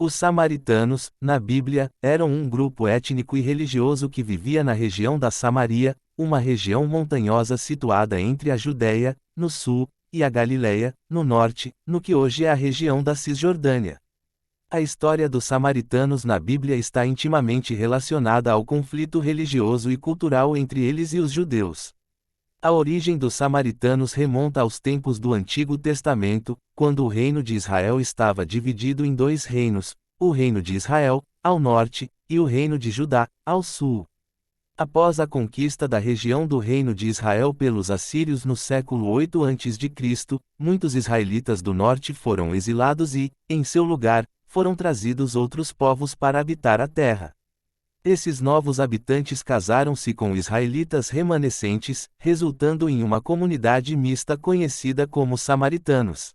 Os samaritanos, na Bíblia, eram um grupo étnico e religioso que vivia na região da Samaria, uma região montanhosa situada entre a Judéia, no sul, e a Galiléia, no norte, no que hoje é a região da Cisjordânia. A história dos samaritanos na Bíblia está intimamente relacionada ao conflito religioso e cultural entre eles e os judeus. A origem dos samaritanos remonta aos tempos do Antigo Testamento, quando o reino de Israel estava dividido em dois reinos, o reino de Israel, ao norte, e o reino de Judá, ao sul. Após a conquista da região do reino de Israel pelos assírios no século 8 a.C., muitos israelitas do norte foram exilados e, em seu lugar, foram trazidos outros povos para habitar a terra. Esses novos habitantes casaram-se com israelitas remanescentes, resultando em uma comunidade mista conhecida como samaritanos.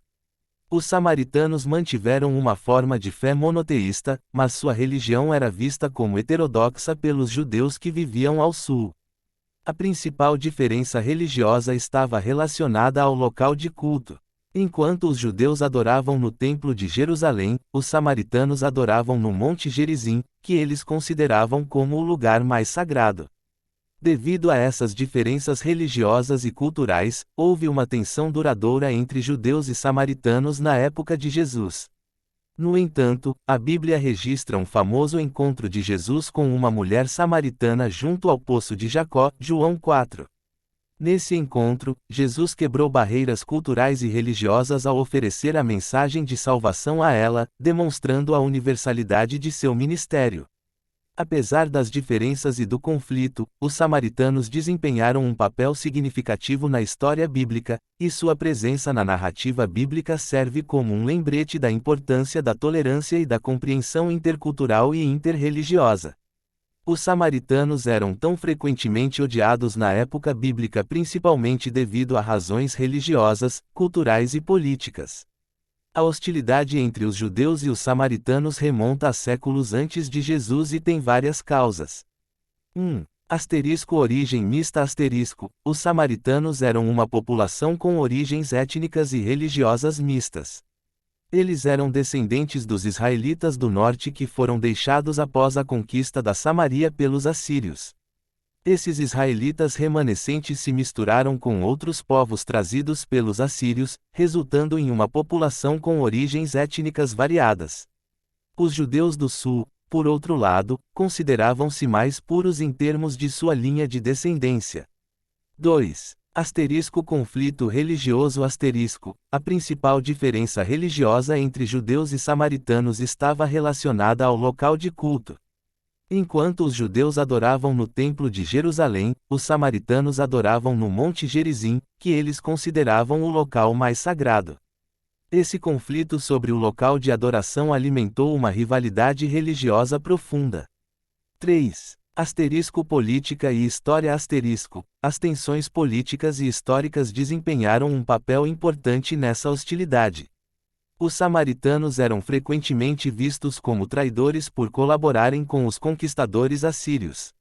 Os samaritanos mantiveram uma forma de fé monoteísta, mas sua religião era vista como heterodoxa pelos judeus que viviam ao sul. A principal diferença religiosa estava relacionada ao local de culto. Enquanto os judeus adoravam no Templo de Jerusalém, os samaritanos adoravam no Monte Gerizim, que eles consideravam como o lugar mais sagrado. Devido a essas diferenças religiosas e culturais, houve uma tensão duradoura entre judeus e samaritanos na época de Jesus. No entanto, a Bíblia registra um famoso encontro de Jesus com uma mulher samaritana junto ao poço de Jacó, João 4. Nesse encontro, Jesus quebrou barreiras culturais e religiosas ao oferecer a mensagem de salvação a ela, demonstrando a universalidade de seu ministério. Apesar das diferenças e do conflito, os samaritanos desempenharam um papel significativo na história bíblica, e sua presença na narrativa bíblica serve como um lembrete da importância da tolerância e da compreensão intercultural e interreligiosa. Os samaritanos eram tão frequentemente odiados na época bíblica principalmente devido a razões religiosas, culturais e políticas. A hostilidade entre os judeus e os samaritanos remonta a séculos antes de Jesus e tem várias causas. 1. Origem mista. Os samaritanos eram uma população com origens étnicas e religiosas mistas. Eles eram descendentes dos israelitas do norte que foram deixados após a conquista da Samaria pelos assírios. Esses israelitas remanescentes se misturaram com outros povos trazidos pelos assírios, resultando em uma população com origens étnicas variadas. Os judeus do sul, por outro lado, consideravam-se mais puros em termos de sua linha de descendência. 2. Conflito religioso. A principal diferença religiosa entre judeus e samaritanos estava relacionada ao local de culto. Enquanto os judeus adoravam no Templo de Jerusalém, os samaritanos adoravam no Monte Gerizim, que eles consideravam o local mais sagrado. Esse conflito sobre o local de adoração alimentou uma rivalidade religiosa profunda. 3. Política e história. As tensões políticas e históricas desempenharam um papel importante nessa hostilidade. Os samaritanos eram frequentemente vistos como traidores por colaborarem com os conquistadores assírios.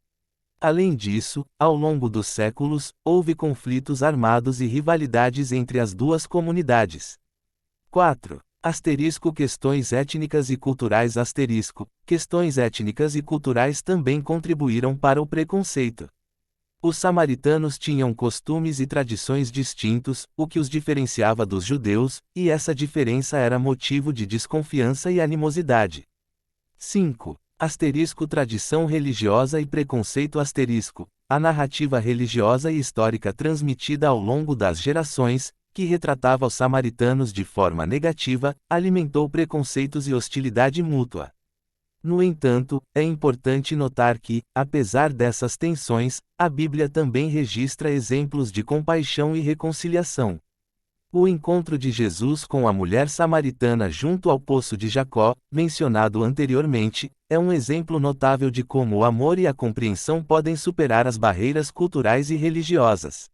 Além disso, ao longo dos séculos, houve conflitos armados e rivalidades entre as duas comunidades. 4. Questões étnicas e culturais. Questões étnicas e culturais também contribuíram para o preconceito. Os samaritanos tinham costumes e tradições distintos, o que os diferenciava dos judeus, e essa diferença era motivo de desconfiança e animosidade. 5. Tradição religiosa e preconceito. A narrativa religiosa e histórica transmitida ao longo das gerações, que retratava os samaritanos de forma negativa, alimentou preconceitos e hostilidade mútua. No entanto, é importante notar que, apesar dessas tensões, a Bíblia também registra exemplos de compaixão e reconciliação. O encontro de Jesus com a mulher samaritana junto ao poço de Jacó, mencionado anteriormente, é um exemplo notável de como o amor e a compreensão podem superar as barreiras culturais e religiosas.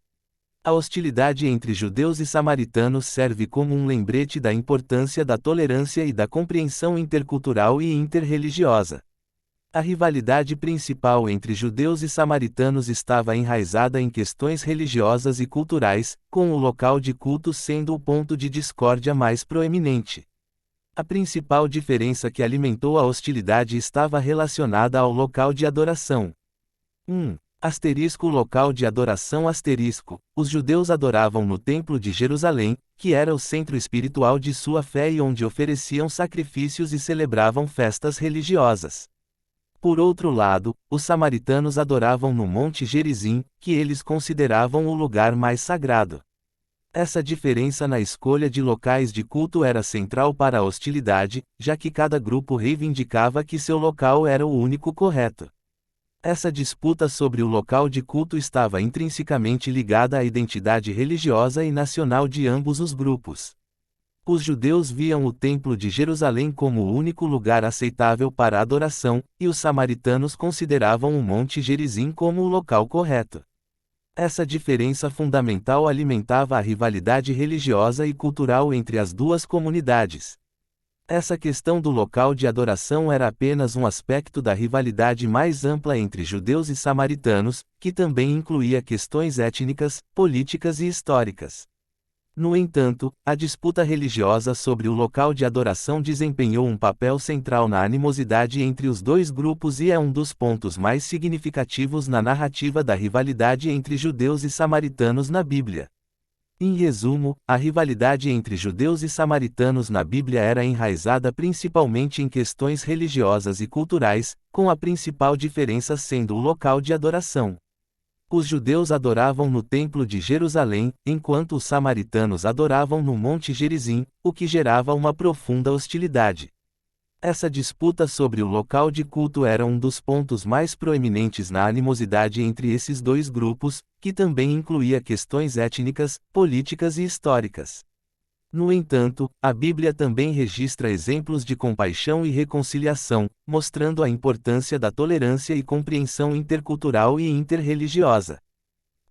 A hostilidade entre judeus e samaritanos serve como um lembrete da importância da tolerância e da compreensão intercultural e interreligiosa. A rivalidade principal entre judeus e samaritanos estava enraizada em questões religiosas e culturais, com o local de culto sendo o ponto de discórdia mais proeminente. A principal diferença que alimentou a hostilidade estava relacionada ao local de adoração. 1. Local de adoração. Os judeus adoravam no Templo de Jerusalém, que era o centro espiritual de sua fé e onde ofereciam sacrifícios e celebravam festas religiosas. Por outro lado, os samaritanos adoravam no Monte Gerizim, que eles consideravam o lugar mais sagrado. Essa diferença na escolha de locais de culto era central para a hostilidade, já que cada grupo reivindicava que seu local era o único correto. Essa disputa sobre o local de culto estava intrinsecamente ligada à identidade religiosa e nacional de ambos os grupos. Os judeus viam o Templo de Jerusalém como o único lugar aceitável para a adoração, e os samaritanos consideravam o Monte Gerizim como o local correto. Essa diferença fundamental alimentava a rivalidade religiosa e cultural entre as duas comunidades. Essa questão do local de adoração era apenas um aspecto da rivalidade mais ampla entre judeus e samaritanos, que também incluía questões étnicas, políticas e históricas. No entanto, a disputa religiosa sobre o local de adoração desempenhou um papel central na animosidade entre os dois grupos e é um dos pontos mais significativos na narrativa da rivalidade entre judeus e samaritanos na Bíblia. Em resumo, a rivalidade entre judeus e samaritanos na Bíblia era enraizada principalmente em questões religiosas e culturais, com a principal diferença sendo o local de adoração. Os judeus adoravam no Templo de Jerusalém, enquanto os samaritanos adoravam no Monte Gerizim, o que gerava uma profunda hostilidade. Essa disputa sobre o local de culto era um dos pontos mais proeminentes na animosidade entre esses dois grupos, que também incluía questões étnicas, políticas e históricas. No entanto, a Bíblia também registra exemplos de compaixão e reconciliação, mostrando a importância da tolerância e compreensão intercultural e interreligiosa.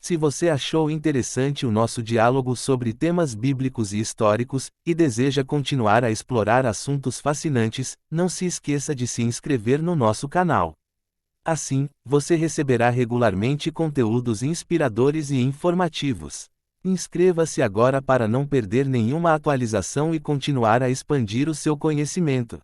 Se você achou interessante o nosso diálogo sobre temas bíblicos e históricos, e deseja continuar a explorar assuntos fascinantes, não se esqueça de se inscrever no nosso canal. Assim, você receberá regularmente conteúdos inspiradores e informativos. Inscreva-se agora para não perder nenhuma atualização e continuar a expandir o seu conhecimento.